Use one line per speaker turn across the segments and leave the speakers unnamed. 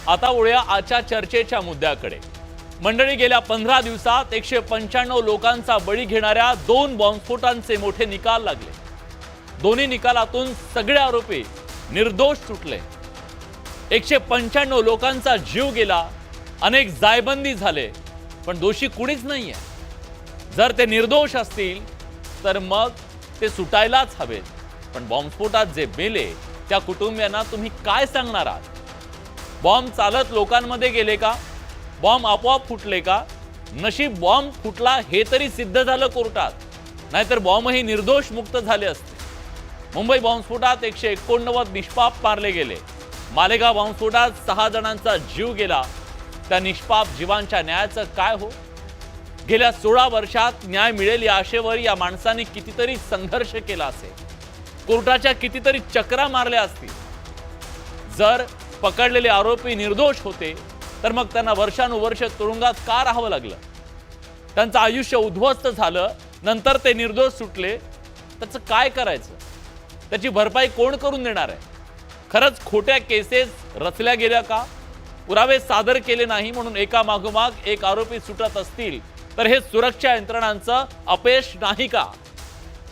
आता वळूया आजच्या चर्चेच्या मुद्द्याकडे। मंडळी, गेल्या 15 दिवसात 195 लोकांचा बळी घेणाऱ्या 2 बॉम्बस्फोटांचे मोठे निकाल लागले। दोन्ही निकालातून सगळे आरोपी निर्दोष सुटले। 195 लोकांचा जीव गेला, अनेक जायबंदी झाले, पण दोषी कुणीच नाहीये। जर ते निर्दोष असतील तर मग ते सुटायलाच हवेत, पण बॉम्बस्फोटात जे मेले त्या कुटुंबियांना तुम्ही काय सांगणार आहात? बॉम्ब चालत लोकांमध्ये गेले का? बॉम्ब आपोआप फुटले का? नशीब बॉम्ब फुटला हे तरी सिद्ध झालं कोर्टात, नाहीतर बॉम्बही निर्दोष मुक्त झाले असते। मुंबई बॉम्बस्फोटात 189 निष्पाप मारले गेले। मालेगाव बॉम्बस्फोटात 6 जणांचा जीव गेला। त्या निष्पाप जीवांच्या न्यायाचं काय हो? गेल्या 16 वर्षात न्याय मिळेल या आशेवर या माणसांनी कितीतरी संघर्ष केला असेल, कोर्टाच्या कितीतरी चक्रा मारल्या असतील। जर पकडलेले आरोपी निर्दोष होते तर मग त्यांना वर्षानुवर्ष तुरुंगात का राहावं लागलं? त्यांचं आयुष्य उद्ध्वस्त झालं, नंतर ते निर्दोष सुटले, त्याचं काय करायचं? त्याची भरपाई कोण करून देणार आहे? खरंच खोट्या केसेस रचल्या गेल्या का? पुरावे सादर केले नाही म्हणून एका मागोमाग एक आरोपी सुटत असतील तर हे सुरक्षा यंत्रणांचं अपयश नाही का?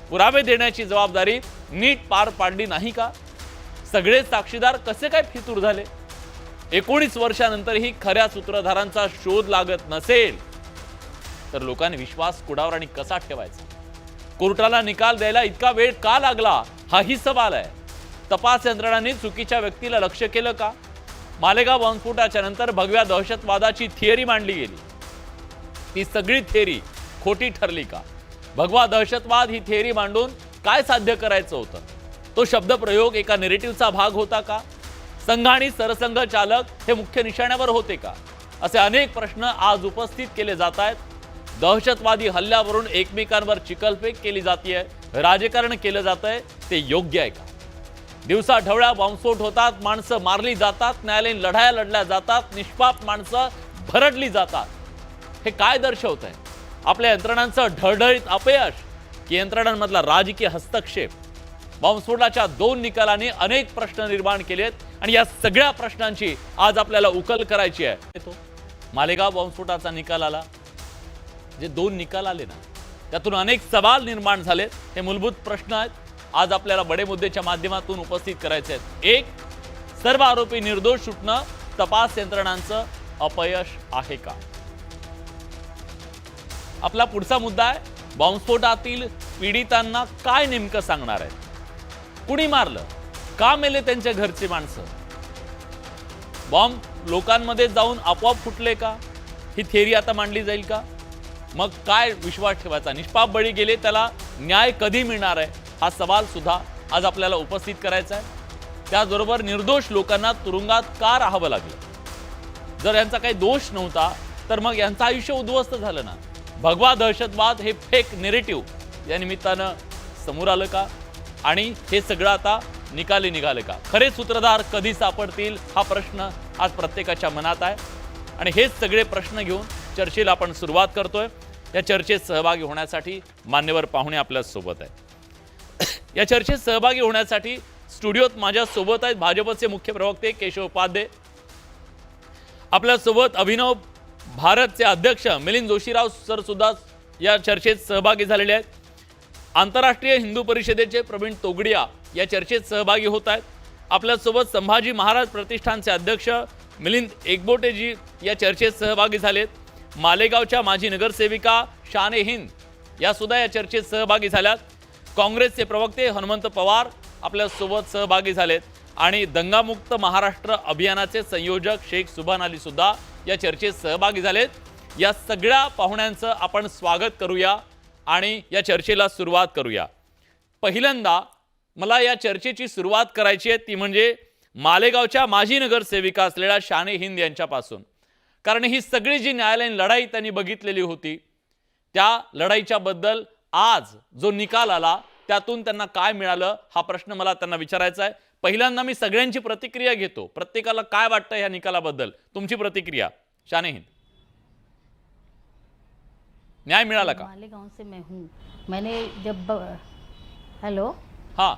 पुरावे देण्याची जबाबदारी नीट पार पाडली नाही का? सगळे साक्षीदार कसे काय फितूर झाले? 19 वर्षानंतरही खऱ्या सूत्रधारांचा शोध लागत नसेल तर लोकांनी विश्वास कुणावर आणि कसा ठेवायचा? कोर्टाला निकाल द्यायला इतका वेळ का लागला, हाही सवाल आहे। तपास यंत्रणांनी चुकीच्या व्यक्तीला लक्ष केलं का? मालेगाव बॉम्बस्फोटाच्या नंतर भगव्या दहशतवादाची थिअरी मांडली गेली, ती सगळी थिअरी खोटी ठरली का? भगवा दहशतवाद ही थिअरी मांडून काय साध्य करायचं होतं? तो शब्दप्रयोग एका नेरेटिव्हचा भाग होता का? संघ आणि सरसंघ चालक हे मुख्य निशाण्यावर होते का? असे अनेक प्रश्न आज उपस्थित केले जात आहेत। दहशतवादी हल्ल्यावरून एकमेकांवर चिखलफेक केली जाते, राजकारण केलं जातंय, ते योग्य आहे का? दिवसा ढवळ्या बॉम्बस्फोट होतात, माणसं मारली जातात, न्यायालयीन लढाया लढल्या जातात, निष्पाप माणसं भरडली जातात। हे काय दर्शवत आहे? आपल्या यंत्रणांचं ढळढळीत अपयश की यंत्रणांमधला राजकीय हस्तक्षेप? बॉम्बस्फोटाच्या 2 निकालांनी अनेक प्रश्न निर्माण केलेत आणि या सगळ्या प्रश्नांची आज आपल्याला उकल करायची आहे। तो मालेगाव बॉम्बस्फोटाचा निकाल आला, जे 2 निकाल आले ना, त्यातून अनेक सवाल निर्माण झालेत। हे मूलभूत प्रश्न आहेत, आज आपल्याला बडे मुद्देच्या माध्यमातून उपस्थित करायचे आहेत। 1, सर्व आरोपी निर्दोष सुटणं तपास यंत्रणांचं अपयश आहे का? आपला पुढचा मुद्दा आहे, बॉम्बस्फोटातील पीडितांना काय नेमकं सांगणार आहे? कुणी मारलं? का मेले त्यांच्या घरचे माणसं? बॉम्ब लोकांमध्ये जाऊन आपोआप फुटले का? ही थिअरी आता मांडली जाईल का? मग काय विश्वास ठेवायचा? निष्पाप बळी गेले, त्याला न्याय कधी मिळणार आहे? हा सवाल सुद्धा आज आपल्याला उपस्थित करायचा आहे। त्याचबरोबर निर्दोष लोकांना तुरुंगात का राहावं लागलं? जर यांचा काही दोष नव्हता तर मग यांचं आयुष्य उद्ध्वस्त झालं ना? भगवा दहशतवाद हे फेक नेरेटिव्ह या निमित्तानं समोर आलं का? आणि हे सगळं आता निकाली निघाले का? खरे सूत्रधार कधी सापडतील हा प्रश्न आज प्रत्येकाच्या मनात आहे आणि हेच सगळे प्रश्न घेऊन चर्चेला आपण सुरुवात करतोय। या चर्चेत सहभागी होण्यासाठी मान्यवर पाहुणे आपल्या सोबत आहेत। या चर्चेत सहभागी होण्यासाठी स्टुडिओत माझ्या सोबत आहेत भाजपचे मुख्य प्रवक्ते केशव उपाध्ये, आपल्या सोबत अभिनव भारतचे अध्यक्ष मिलिंद जोशीराव सर सुद्धा या चर्चेत सहभागी झालेले आहेत। आंतरराष्ट्रीय हिंदू परिषदेचे प्रवीण तोगडिया या चर्चेत सहभागी होत आहेत। आपल्यासोबत संभाजी महाराज प्रतिष्ठानचे अध्यक्ष मिलिंद एकबोटेजी या चर्चेत सहभागी झालेत। मालेगावच्या माजी नगरसेविका शाने हिंद या सुद्धा या चर्चेत सहभागी झाल्यात। काँग्रेसचे प्रवक्ते हनुमंत पवार आपल्यासोबत सहभागी झालेत आणि दंगामुक्त महाराष्ट्र अभियानाचे संयोजक शेख सुभान अली सुद्धा या चर्चेत सहभागी झालेत। या सगळ्या पाहुण्यांचं आपण स्वागत करूया आणि या चर्चेला सुरुवात करूया। पहिल्यांदा मला या चर्चेची सुरुवात करायची आहे ती म्हणजे मालेगावच्या माजी नगरसेविका असलेल्या शाने हिंद यांच्यापासून, कारण ही सगळी जी न्यायालयीन लढाई त्यांनी बघितलेली होती त्या लढाईच्या बद्दल आज जो निकाल आला त्यातून त्यांना काय मिळालं हा प्रश्न मला त्यांना विचारायचा आहे। पहिल्यांदा मी सगळ्यांची प्रतिक्रिया घेतो, प्रत्येकाला काय वाटतं या निकालाबद्दल, तुमची प्रतिक्रिया शाने हिंद। न्याय मिळाला का?
मालेगांव से मैं हूँ। मैंने जब हेलो
हाँ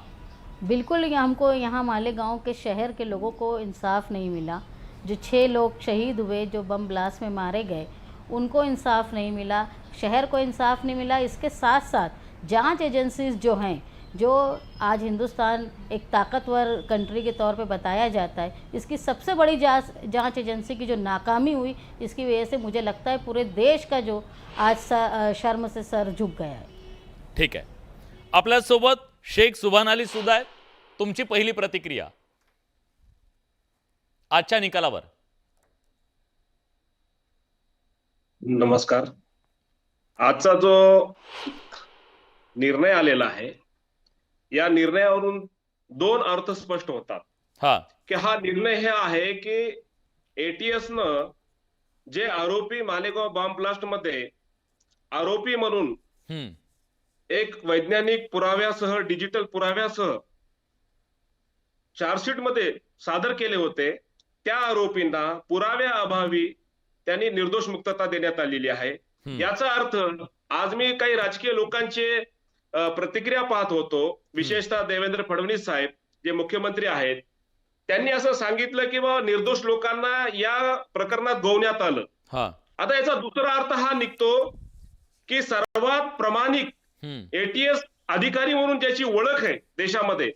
बिल्कुल हमको यहाँ मालेगांव के शहर के लोगों को इंसाफ नहीं मिला। जो 6 लोग शहीद हुए, जो बम ब्लास्ट में मारे गए, उनको इंसाफ नहीं मिला, शहर को इंसाफ नहीं मिला। इसके साथ साथ जांच एजेंसीज जो हैं, जो आज हिंदुस्तान एक ताकतवर कंट्री के तौर पे बताया जाता है, इसकी सबसे बड़ी जांच एजेंसी की जो नाकामी हुई, इसकी वजह से मुझे लगता है पूरे देश का जो आज शर्म से सर झुक गया है।
ठीक आहे, आपल्यासोबत शेख सुभान अली सुद्धा आहेत. तुमची पहिली प्रतिक्रिया आजच्या निकालावर.
नमस्कार. आजचा जो निर्णय आलेला आहे, या निर्णयावरून दोन अर्थ स्पष्ट होतात.
हा
की हा निर्णय हे आहे की एटीएस न जे आरोपी मालेगाव बॉम्ब ब्लास्ट मध्ये आरोपी म्हणून एक वैज्ञानिक पुराव्यासह, डिजिटल पुराव्यासह चार्जशीट मध्ये सादर केले होते, त्या आरोपींना पुराव्याअभावी त्यांनी निर्दोष मुक्तता देण्यात आलेली आहे. याचा अर्थ आज मी काही राजकीय लोकांचे प्रतिक्रिया पाहत होतो, विशेषतः देवेंद्र फडणवीस साहेब जे मुख्यमंत्री आहेत, त्यांनी असं सांगितलं की बाबा निर्दोष लोकांना या प्रकरणात गोवण्यात आलं. आता याचा दुसरा अर्थ हा निघतो की सर्वात प्रामाणिक एटीएस अधिकारी म्हणून ज्याची ओळख आहे देशामध्ये,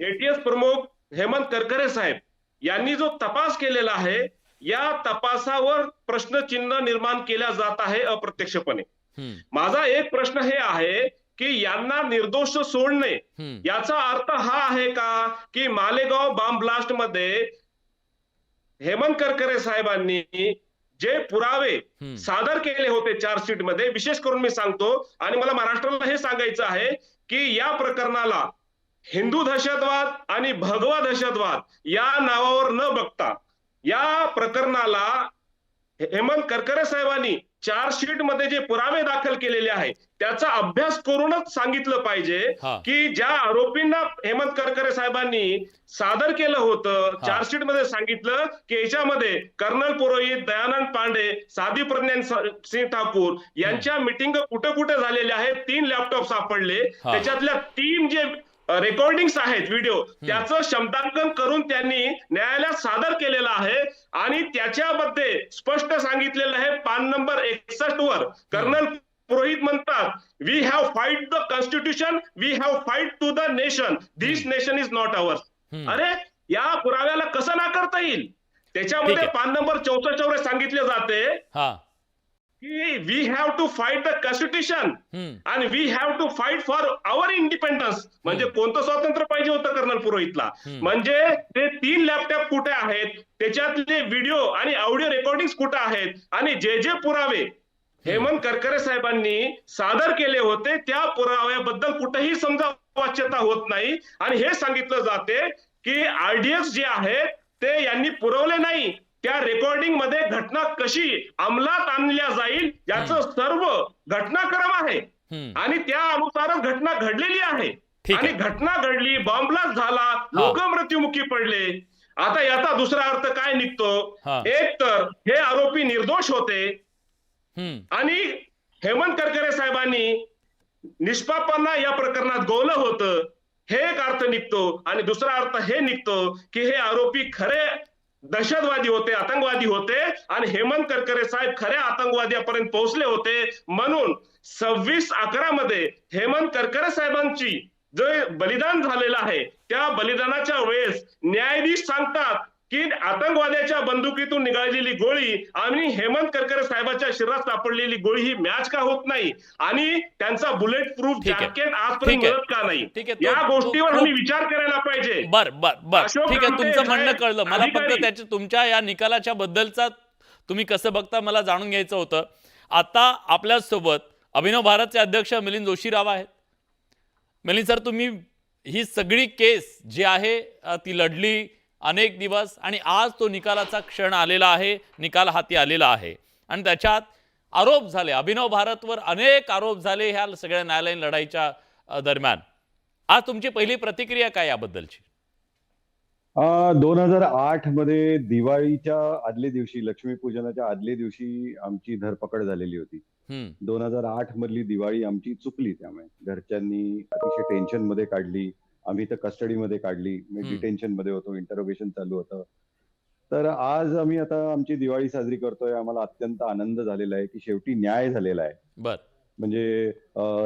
एटीएस प्रमुख हेमंत करकरे साहेब यांनी जो तपास केलेला आहे, या तपासावर प्रश्नचिन्ह निर्माण केला जात आहे अप्रत्यक्षपणे. माझा एक प्रश्न हे आहे की यांना निर्दोष सोडणे याचा अर्थ हा आहे का की मालेगाव बॉम्ब ब्लास्ट मध्ये हेमंत करकरे साहेबांनी जे पुरावे सादर केले होते चार्जशीट मध्ये, विशेष करून मी सांगतो आणि मला महाराष्ट्राला हे सांगायचं आहे की या प्रकरणाला हिंदू दहशतवाद आणि भगवा दहशतवाद या नावावर न बघता या प्रकरणाला हेमंत करकरे साहेबांनी चार्जशीट मध्ये जे पुरावे दाखल केलेले आहेत त्याचा अभ्यास करूनच सांगितलं पाहिजे की ज्या आरोपींना हेमंत करकरे साहेबांनी सादर केलं होतं, चार्जशीट मध्ये सांगितलं की याच्यामध्ये कर्नल पुरोहित, दयानंद पांडे, साधी प्रज्ञान सिंह ठाकूर यांच्या मिटिंग कुठे कुठे झालेल्या आहेत, 3 लॅपटॉप सापडले, त्याच्यातल्या 3 जे रेकॉर्डिंग्स आहेत व्हिडिओ, त्याचं शब्दांकन करून त्यांनी न्यायालयात सादर केलेलं आहे आणि त्याच्यामध्ये स्पष्ट सांगितलेलं आहे 5 नंबर 61 वर कर्नल पुरोहित म्हणतात, we have fight the constitution, we have fight to the nation, this nation is not ours. अरे या पुराव्याला कसं नाकारता येईल? त्याच्यामध्ये 5 नंबर 64 वर सांगितले जाते की we have to fight the constitution आणि we have to fight for our independence. म्हणजे कोणतं स्वातंत्र्य पाहिजे होतं कर्नल पुरोहितला? म्हणजे ते 3 लॅपटॉप कुठे आहेत, त्याच्यातले व्हिडिओ आणि ऑडिओ रेकॉर्डिंग कुठे आहेत आणि जे जे पुरावे हेमंत करकरे साहेबांनी सादर केले होते त्या पुराव्याबद्दल कुठेही समजा वाच्यता होत नाही आणि हे सांगितलं जाते की आरडीएक्स जे आहेत ते यांनी पुरवले नाही. त्या रेकॉर्डिंग मध्ये घटना कशी अंमलात आणल्या जाईल याचं सर्व घटनाक्रम आहे आणि त्या अनुसारच घटना घडलेली आहे. आणि घटना घडली, बॉम्ब ब्लास्ट झाला, लोक मृत्युमुखी पडले. आता याचा दुसरा अर्थ काय निघतो? एक तर हे आरोपी निर्दोष होते आणि हेमंत करकरे साहेबांनी निष्पापांना या प्रकरणात गोवलं होतं, हे एक अर्थ निघतो. आणि दुसरा अर्थ हे निघतो की हे आरोपी खरे दहशतवादी होते, आतंकवादी होते आणि हेमंत करकरे साहेब खऱ्या आतंकवाद्यापर्यंत पोहोचले होते. म्हणून 26/11 मध्ये हेमंत करकरे साहेबांची जे बलिदान झालेलं आहे त्या बलिदानाच्या वेळेस न्यायाधीश सांगतात की आतंकवाद्याच्या बंदुकीतून निघालेली गोळी आणि हेमंत करकरे साहेबांच्या शरीरात सापडलेली गोळी ही मॅच का होत नाही आणि त्यांचा बुलेट प्रूफ जॅकेट आजपर्यंत मिळत का नाही? या गोष्टीवर आम्ही विचार करायला पाहिजे.
बर ठीक आहे, तुमचं म्हणणं कळलं मला. फक्त तुमच्या या निकालाच्या बद्दलचा तुम्ही कसं बघता मला जाणून घ्यायचं होतं. आता आपल्या सोबत अभिनव भारतचे अध्यक्ष मिलिंद जोशीराव आहेत. मिलिंद सर, तुम्ही ही सगळी केस जी आहे ती लढली अनेक दिवस आणि आज तो निकालाचा क्षण आलेला आहे, निकाल हाती आलेला आहे आणि त्याच्यात आरोप झाले, अभिनव भारतवर अनेक आरोप झाले ह्या सगळ्या न्यायालयीन लढाईच्या दरम्यान. आज तुमची पहिली प्रतिक्रिया काय याबद्दलची?
2008 मध्ये दिवाळीच्या आदल्या दिवशी, लक्ष्मीपूजनाच्या आदल्या दिवशी आमची धरपकड झालेली होती. 2008 मधली दिवाळी आमची चुकली, त्यामुळे घरच्यांनी अतिशय टेन्शन मध्ये काढली. आम्ही तर कस्टडीमध्ये काढली, मी डिटेन्शन मध्ये होतो, इंटरोगेशन चालू होतं. तर आज आम्ही आता आमची दिवाळी साजरी करतोय. आम्हाला अत्यंत आनंद झालेला आहे की शेवटी न्याय झालेला आहे.
बर.
म्हणजे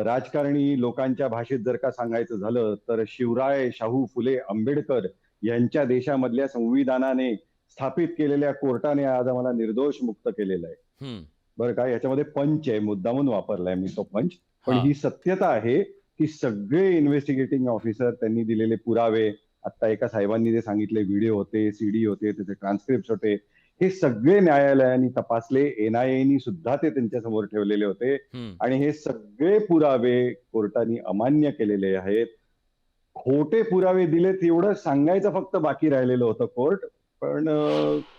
राजकारणी लोकांच्या भाषेत जर का सांगायचं झालं तर शिवराय, शाहू फुले, आंबेडकर यांच्या देशामधल्या संविधानाने स्थापित केलेल्या कोर्टाने आज आम्हाला निर्दोष मुक्त केलेलं आहे. बरं का, याच्यामध्ये पंच आहे, मुद्दामून वापरलाय मी तो पंच, पण ही सत्यता आहे की सगळे इन्व्हेस्टिगेटिंग ऑफिसर त्यांनी दिलेले पुरावे, आता एका साहेबांनी जे सांगितले व्हिडिओ होते, सीडी होते, त्याचे ट्रान्स्क्रिप्ट होते, हे सगळे न्यायालयाने तपासले, एनआयएनी सुद्धा ते त्यांच्या समोर ठेवलेले होते आणि हे सगळे पुरावे कोर्टाने अमान्य केलेले आहेत. खोटे पुरावे दिलेत एवढं सांगायचं फक्त बाकी राहिलेलं होतं कोर्ट, पण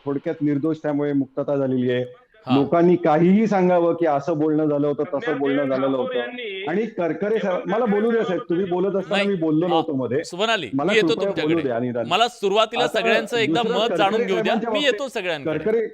थोडक्यात निर्दोष त्यामुळे मुक्तता झालेली आहे. लोकांनी काहीही सांगावं की असं बोलणं झालं होतं, तसं बोलणं झालेलं होतं. आणि करकरे साहेब, मला बोलू द्या साहेब, तुम्ही बोलत असताना मी बोललो नव्हतो मध्ये.
सुवनाली, मी येतो तुमच्याकडे. मला सुरुवातीला सगळ्यांचं एकदा मत जाणून घेऊ द्या, मी येतो सगळ्यांकडे.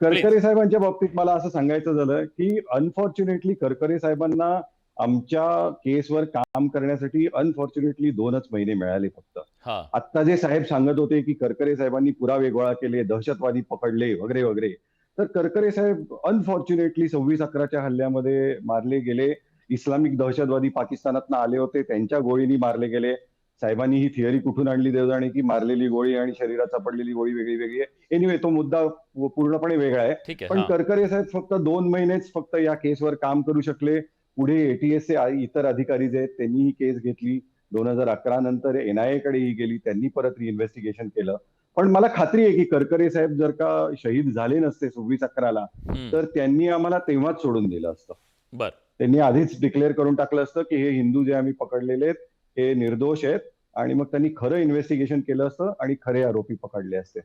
करकरे साहेबांच्या बाबतीत मला असं सांगायचं झालं की अनफॉर्च्युनेटली करकरे साहेबांना आमच्या केसवर काम करण्यासाठी अनफॉर्च्युनेटली 2च महिने मिळाले फक्त. आता जे साहेब सांगत होते की करकरे साहेबांनी पुरावे गोळा केले, दहशतवादी पकडले वगैरे वगैरे, तर करकरे साहेब अनफॉर्च्युनेटली 26/11च्या हल्ल्यामध्ये मारले गेले. इस्लामिक दहशतवादी पाकिस्तानातनं आले होते, त्यांच्या गोळीनी मारले गेले. साहेबांनी ही थिअरी कुठून आणली देव जाणे की मारलेली गोळी आणि शरीरात सापडलेली गोळी वेगळी वेगळी आहे. एनिवे, तो मुद्दा पूर्णपणे वेगळा आहे. पण करकरे साहेब फक्त 2 महिनेच फक्त या केसवर काम करू शकले. पुढे एटीएसचे इतर अधिकारी जे आहेत त्यांनी ही केस घेतली. 2011 नंतर एनआयए कडे ही गेली, त्यांनी परत रिइन्व्हेस्टिगेशन केलं. पण मला खात्री आहे की करकरे साहेब जर का शहीद झाले नसते 26/11ला, तर त्यांनी आम्हाला तेव्हाच सोडून दिलं असतं. त्यांनी आधीच डिक्लेअर करून टाकलं असतं की हे हिंदू जे आम्ही पकडलेले आहेत हे निर्दोष आहेत, आणि मग त्यांनी खरं इन्व्हेस्टिगेशन केलं असतं आणि खरे आरोपी पकडले असते.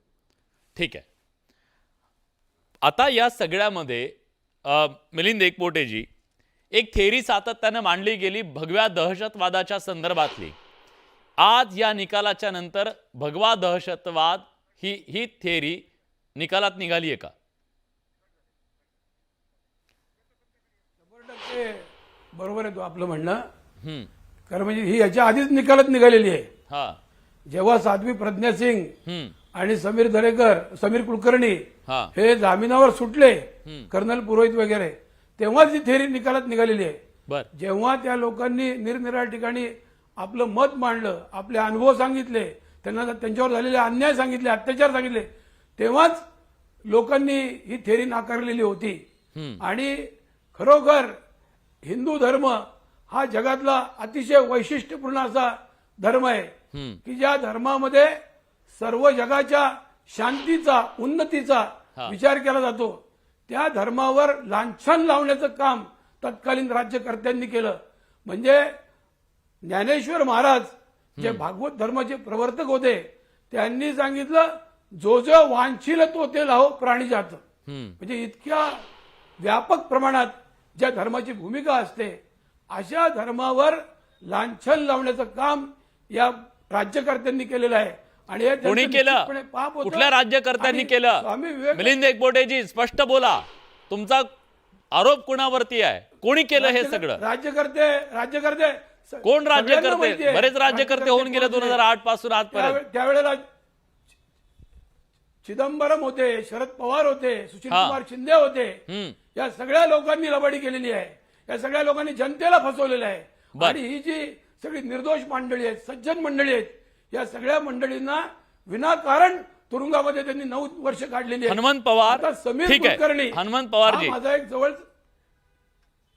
ठीक आहे. आता या सगळ्यामध्ये मिलिंद एकबोटेजी, एक थेरी सातत्याने मांडली गेली भगव्या दहशतवादाच्या संदर्भातली. आज या निकालाच्या नंतर भगवा दहशतवाद ही थेरी निकालात निघाली आहे का?
100% बरोबर आहे तो आपलं म्हणणं. कारण म्हणजे ही याच्या आधीच निकालात निघालेली आहे. जेव्हा साध्वी प्रज्ञा सिंग आणि समीर कुलकर्णी हे जामिनावर सुटले, कर्नल पुरोहित वगैरे, तेव्हाच ही थेरी निकालात निघालेली आहे. जेव्हा त्या लोकांनी निरनिराळ्या ठिकाणी आपलं मत मांडलं, आपले अनुभव सांगितले, त्यांना त्यांच्यावर झालेले अन्याय सांगितले, अत्याचार सांगितले, तेव्हाच लोकांनी ही थेरी नाकारलेली होती. आणि खरोखर हिंदू धर्म हा जगातला अतिशय वैशिष्ट्यपूर्ण असा धर्म आहे की ज्या धर्मामध्ये सर्व जगाच्या शांतीचा, उन्नतीचा विचार केला जातो. त्या धर्मावर लांछन लावण्याचं काम तत्कालीन राज्यकर्त्यांनी केलं. म्हणजे ज्ञानेश्वर महाराज जे भागवत धर्माचे प्रवर्तक होते, त्यांनी सांगितलं, जो जो वांछील तो ते लाहो प्राणी जात. म्हणजे इतक्या व्यापक प्रमाणात ज्या धर्माची भूमिका असते, अशा धर्मावर लांछन लावण्याचं काम या राज्यकर्त्यांनी केलेलं आहे. आणि हे
कोणी केलं? कुठल्या राज्यकर्त्यांनी केलं? मिलिंद एकबोटेजी, स्पष्ट बोला, तुमचा आरोप कोणावरती आहे? कोणी केलं हे सगळं?
राज्यकर्ते
कोण? राज्यकर्ते बरेच राज्यकर्ते होऊन गेले 2008 पासून आजपर्यंत.
त्यावेळेला चिदंबरम होते, शरद पवार होते, सुशील कुमार शिंदे होते. या सगळ्या लोकांनी लबाडी केलेली आहे. या सगळ्या लोकांनी जनतेला फसवलेलं आहे. आणि ही जी सगळी निर्दोष मंडळी आहेत, सज्जन मंडळी आहेत, या सगळ्या मंडळींना विनाकारण तुरुंगामध्ये त्यांनी 9 वर्ष काढलेली आहेत.
हनुमंत पवार,
समीर
ठीक
कुलकर्णी,
आहे. हनुमंत पवारजी,
माझा एक जवळ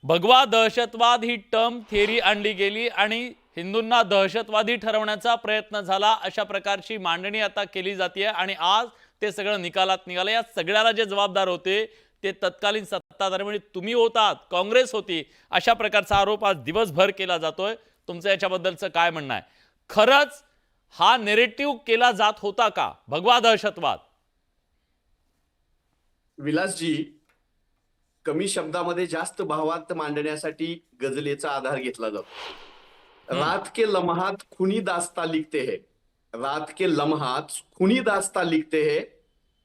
भगवा दहशतवाद ही टर्म थेरी आणली गेली आणि हिंदूंना दहशतवादी ठरवण्याचा प्रयत्न झाला, अशा प्रकारची मांडणी आता केली जाते. आणि आज ते सगळं निकालात निघालं. या सगळ्याला जे जबाबदार होते ते तत्कालीन सत्ताधारी म्हणजे तुम्ही होतात, काँग्रेस होती, अशा प्रकारचा आरोप आज दिवसभर केला जातोय. तुमचं याच्याबद्दलचं काय म्हणणं आहे? खरंच हा नेरेटिव्ह केला जात होता का भगवा दहशतवाद?
विलासजी, कमी शब्दामध्ये जास्त भावार्थ मांडण्यासाठी गझलेचा आधार घेतला जातो. रात के लम्हात खुनी दास्ता लिखते हैं, रात के लम्हात खुनी दास्ता लिखते हैं,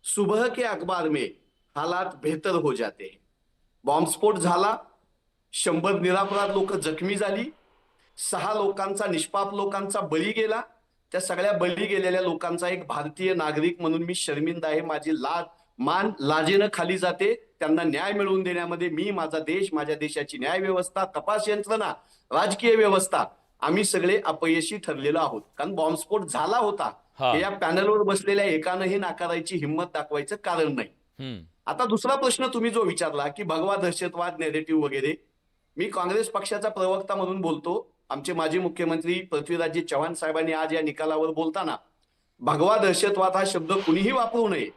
सुबह के अखबार में हालात बेहतर हो जाते हैं. बॉम्बस्फोट झाला, 100 निरपराध लोक जखमी झाली, 6 लोकांचा, निष्पाप लोकांचा बळी गेला, त्या सगळ्या बळी गेलेल्या लोकांचा एक भारतीय नागरिक म्हणून मी शर्मिंद आहे. माझी मान लाजेनं खाली जाते. त्यांना न्याय मिळवून देण्यामध्ये मी, माझा देश, माझ्या देशाची न्याय व्यवस्था, तपास यंत्रणा, राजकीय व्यवस्था आम्ही सगळे अपयशी ठरलेलो आहोत. कारण बॉम्बस्फोट झाला होता हे या पॅनलवर बसलेल्या एकानंही नाकारायची हिंमत दाखवायचं कारण नाही. आता दुसरा प्रश्न तुम्ही जो विचारला की भगवा दहशतवाद नेरेटिव्ह वगैरे, मी काँग्रेस पक्षाचा प्रवक्ता म्हणून बोलतो. आमचे माजी मुख्यमंत्री पृथ्वीराजजी चव्हाण साहेबांनी आज या निकालावर बोलताना भगवा दहशतवाद हा शब्द कुणीही वापरू नये.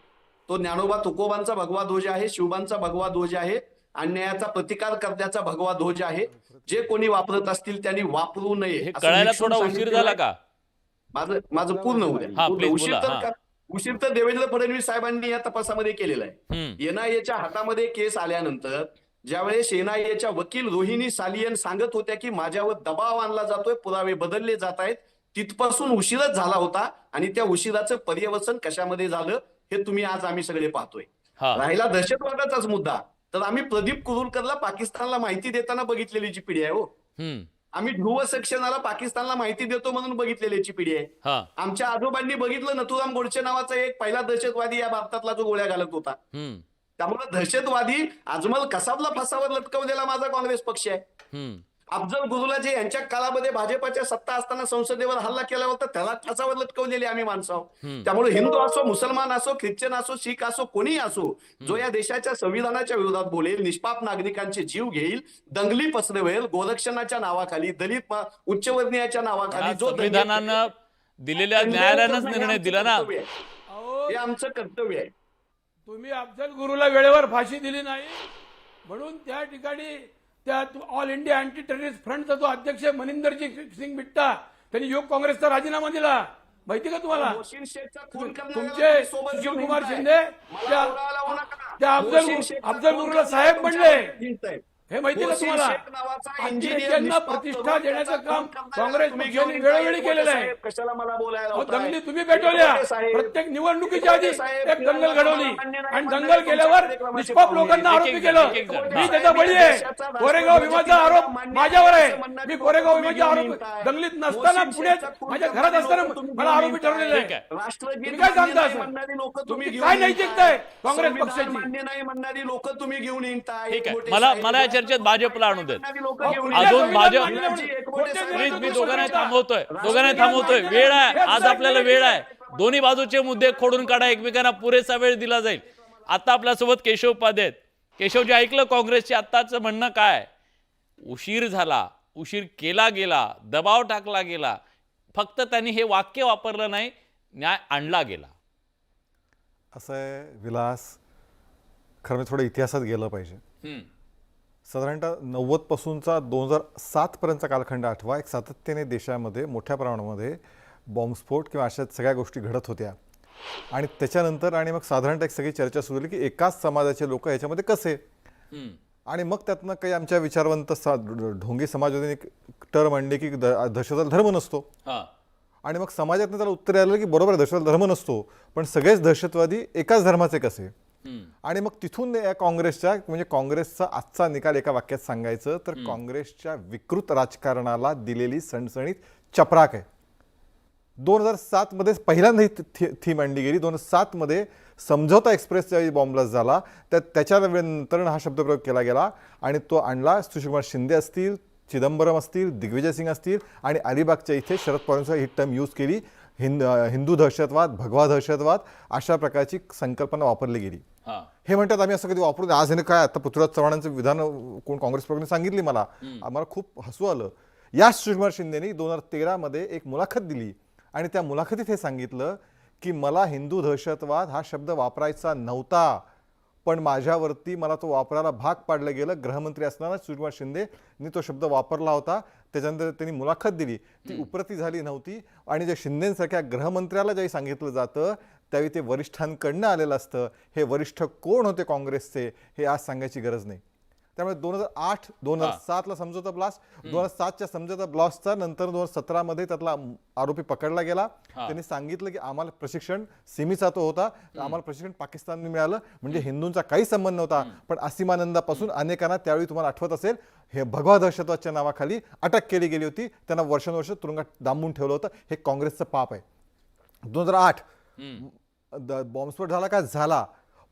तो ज्ञानोबा तुकोबांचा भगवा ध्वज आहे, शिवबांचा भगवा ध्वज आहे, अन्यायाचा प्रतिकार करण्याचा भगवा ध्वज आहे. जे कोणी वापरत असतील त्यांनी वापरू नये.
कळायला थोडा उशीर झाला का?
माझं पूर्ण होऊ द्या. उशीर तर देवेंद्र फडणवीस साहेबांनी या तपासामध्ये केलेला आहे. एनआयएच्या हातामध्ये केस आल्यानंतर ज्यावेळेस एनआयएच्या वकील रोहिणी सालियन सांगत होत्या की माझ्यावर दबाव आणला जातोय, पुरावे बदलले जात आहेत, तिथपासून उशीरच झाला होता. आणि त्या उशिराचं पर्यवसन कशामध्ये झालं हे तुम्ही आज आम्ही सगळे पाहतोय. राहिला दहशतवादाचाच मुद्दा, तर आम्ही प्रदीप कुरुलकरला पाकिस्तानला माहिती देताना बघितलेली जी पिढी आहे हो. आम्ही ध्रुव सेक्शनाला पाकिस्तानला माहिती देतो म्हणून बघितलेली पिढी आहे. आमच्या आजोबांनी बघितलं नथुराम गोडसे नावाचा एक पहिला दहशतवादी या भारतातला जो गोळ्या घालत होता. त्यामुळे दहशतवादी अजमल कसाबला फासावर लटकवलेला माझा काँग्रेस पक्ष आहे. अफजल गुरुलाजी यांच्या काळामध्ये भाजपच्या सत्ता असताना संसदेवर हल्ला केला होता, त्याला फासावर लटकवलेले आम्ही माणसं आहोत. त्यामुळे हिंदू असो, मुसलमान असो, ख्रिश्चन असो, शीख असो, कोणी असो, जो या देशाच्या संविधानाच्या विरोधात बोलेल, निष्पाप नागरिकांचे जीव घेईल, दंगली पसरवेल, गोरक्षणाच्या नावाखाली, दलित उच्चवर्णीयाच्या नावाखाली, जो
संविधानानं दिलेल्या न्यायालयानंच निर्णय दिला ना,
हे आमचं कर्तव्य आहे.
तुम्ही अफजल गुरुला वेळेवर फाशी दिली नाही म्हणून त्या ठिकाणी त्या ऑल इंडिया अँटी टेररिस्ट फ्रंटचा जो अध्यक्ष मनिंदरजी सिंग बिट्टा त्यांनी योग काँग्रेसचा राजीनामा दिला. माहिती का तुम्हाला? तुमचे सुशील कुमार शिंदे त्या अफजल गुरुला साहेब म्हणले, हे माहिती का तुम्हाला? यांना प्रतिष्ठा देण्याचं काम काँग्रेस पक्षाने वेळोवेळी केलेलं आहे.
कशाला मला बोलायला
दंगली तुम्ही पेटवल्या. प्रत्येक निवडणुकीच्या आधी एक दंगल घडवली आणि दंगल केल्यावर निष्पाप लोकांना आरोपी केलं. मी त्याचा बळी आहे. कोरेगाव भीमाचा आरोप माझ्यावर आहे. मी कोरेगाव भीमाचा आरोप दंगलीत नसताना पुण्यात माझ्या घरात असताना मला आरोपी ठरवलेले आहे. तुम्ही काय सांगता असं? तुम्ही काय नैतिकता आहे काँग्रेस पक्षाची?
मान्य नाही म्हणणारी लोक तुम्ही घेऊन येताय.
मला या चर्चेत भाजपला आणू देत. अजून भाजप प्लीज, मी दोघांनाही थांबवतोय. वेळ आहे आज, आपल्याला वेळ आहे. दोन्ही बाजूचे मुद्दे खोडून काढा, एकमेकांना पुरेसा वेळ दिला जाईल. आता आपल्यासोबत केशव उपाध्ये आहेत. केशवजी, ऐकलं काँग्रेसचे आत्ताचं म्हणणं काय? उशीर झाला, उशीर केला गेला, दबाव टाकला गेला, फक्त त्यांनी हे वाक्य वापरलं नाही, न्याय आणला गेला.
असं आहे विलास, खरं म्हणजे थोडं इतिहासात गेलं पाहिजे. साधारणतः 90 पासूनचा 2007 पर्यंतचा कालखंड आठवा. एक सातत्याने देशामध्ये मोठ्या प्रमाणामध्ये बॉम्बस्फोट किंवा अशा सगळ्या गोष्टी घडत होत्या. आणि त्याच्यानंतर आणि मग साधारणतः एक सगळी चर्चा सुरू झाली की एकाच समाजाचे लोक याच्यामध्ये कसे. आणि मग त्यातनं काही आमच्या विचारवंत ढोंगी समाजवाद्यांनी एक टर्म आणली की दहशतवाद धर्म नसतो. आणि मग समाजातनं त्याला उत्तर आलं की बरोबर दहशतवाद धर्म नसतो, पण सगळेच दहशतवादी एकाच धर्माचे कसे. आणि मग तिथून या काँग्रेसच्या म्हणजे काँग्रेसचा आजचा निकाल एका वाक्यात सांगायचं तर काँग्रेसच्या विकृत राजकारणाला दिलेली सणसणीत चपराक आहे. 2007 मध्ये पहिल्यांदा ही थीम आणली गेली. 2007 मध्ये समझौता एक्सप्रेसचा बॉम्ब ब्लास्ट झाला, त्याच्यानंतर हा शब्दप्रयोग केला गेला आणि तो आणला सुशीलकुमार शिंदे असतील, चिदंबरम असतील, दिग्विजय सिंग असतील आणि अलिबागच्या इथे शरद पवारांचा ही टर्म यूज केली. हिंदू दहशतवाद, भगवा दहशतवाद अशा प्रकारची संकल्पना वापरली गेली. हे म्हणतात आम्ही असं कधी वापरून आज हे काय आता पृथ्वीराज चव्हाणांचं विधान कोण काँग्रेस प्रमुखांनी सांगितली मला खूप हसू आलं. या सुशीलकुमार शिंदेनी 2013 मध्ये एक मुलाखत दिली आणि त्या मुलाखतीत हे सांगितलं की मला हिंदू दहशतवाद हा शब्द वापरायचा नव्हता, पण माझ्यावरती मला तो वापरायला भाग पाडलं गेलं. गृहमंत्री असताना सुशीलकुमार शिंदेनी तो शब्द वापरला होता. त्याच्यानंतर त्यांनी मुलाखत दिली, ती उपरती झाली नव्हती. आणि जे शिंदेसारख्या गृहमंत्र्याला ज्यावेळी सांगितलं जातं त्यावेळी ते वरिष्ठांकडनं आलेलं असतं. हे वरिष्ठ कोण होते काँग्रेसचे हे आज सांगायची गरज नाही. त्यामुळे 2008 2007 ला समझोता ब्लास्ट, 2007च्या समझोता ब्लास्टचा नंतर 2017 मध्ये त्यातला आरोपी पकडला गेला. त्यांनी सांगितलं की आम्हाला प्रशिक्षण सिमीचा तो होता, आम्हाला प्रशिक्षण पाकिस्तानने मिळालं, म्हणजे हिंदूंचा काही संबंध नव्हता. पण असीमानंदापासून अनेकांना त्यावेळी तुम्हाला आठवत असेल हे भगवा दहशतवादच्या नावाखाली अटक केली गेली होती, त्यांना वर्षानुवर्ष तुरुंगात डांबून ठेवलं होतं. हे काँग्रेसचं पाप आहे. 2008 बॉम्बस्फोट झाला का झाला,